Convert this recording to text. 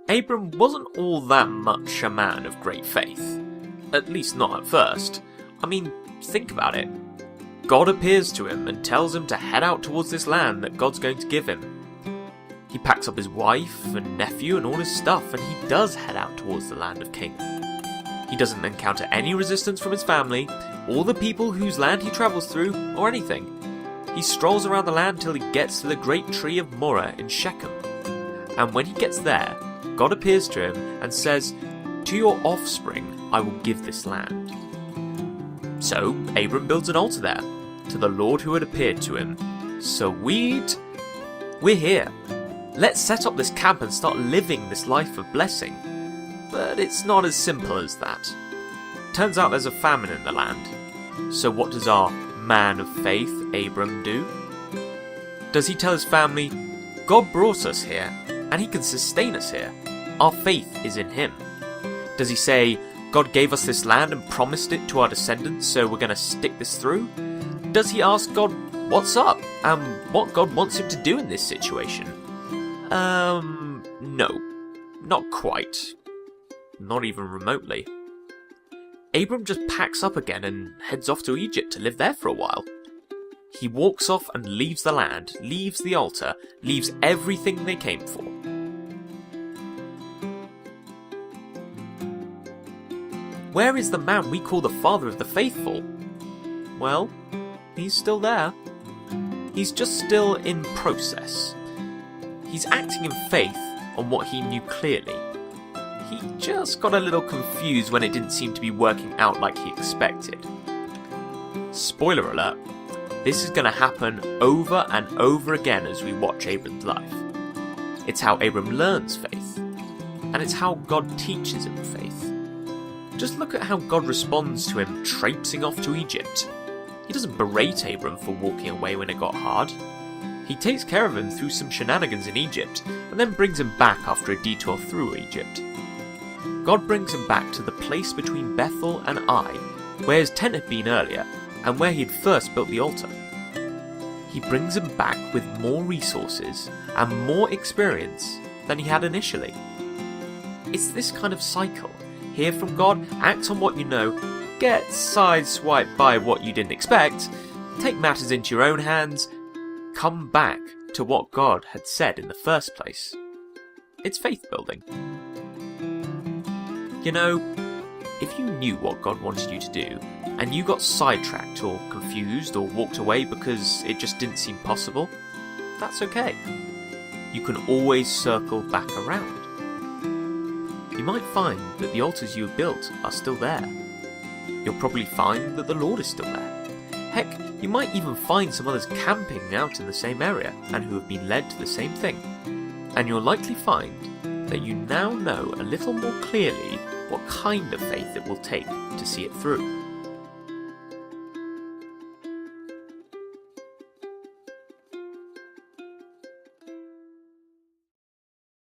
Abram wasn't all that much a man of great faith. At least not at first. I mean, think about it. God appears to him and tells him to head out towards this land that God's going to give him. He packs up his wife and nephew and all his stuff, and he does head out towards the land of Canaan. He doesn't encounter any resistance from his family, or the people whose land he travels through, or anything. He strolls around the land till he gets to the great tree of Moreh in Shechem. And when he gets there, God appears to him and says, "To your offspring I will give this land." So Abram builds an altar there, to the Lord who had appeared to him. Sweet! We're here. Let's set up this camp and start living this life of blessing. But it's not as simple as that. Turns out there's a famine in the land. So what does our man of faith, Abram, do? Does he tell his family, God brought us here, and he can sustain us here. Our faith is in him? Does he say, God gave us this land and promised it to our descendants, so we're going to stick this through? Does he ask God what's up, and what God wants him to do in this situation? No. Not quite. Not even remotely. Abram just packs up again and heads off to Egypt to live there for a while. He walks off and leaves the land, leaves the altar, leaves everything they came for. Where is the man we call the father of the faithful? Well, he's still there. He's just still in process. He's acting in faith on what he knew clearly. He just got a little confused when it didn't seem to be working out like he expected. Spoiler alert, this is going to happen over and over again as we watch Abram's life. It's how Abram learns faith, and it's how God teaches him faith. Just look at how God responds to him traipsing off to Egypt. He doesn't berate Abram for walking away when it got hard. He takes care of him through some shenanigans in Egypt, and then brings him back after a detour through Egypt. God brings him back to the place between Bethel and Ai, where his tent had been earlier, and where he had first built the altar. He brings him back with more resources and more experience than he had initially. It's this kind of cycle. Hear from God, act on what you know, get sideswiped by what you didn't expect, take matters into your own hands, come back to what God had said in the first place. It's faith building. You know, if you knew what God wanted you to do, and you got sidetracked or confused or walked away because it just didn't seem possible, that's okay. You can always circle back around. You might find that the altars you have built are still there. You'll probably find that the Lord is still there. Heck, you might even find some others camping out in the same area and who have been led to the same thing. And you'll likely find that you now know a little more clearly what kind of faith it will take to see it through.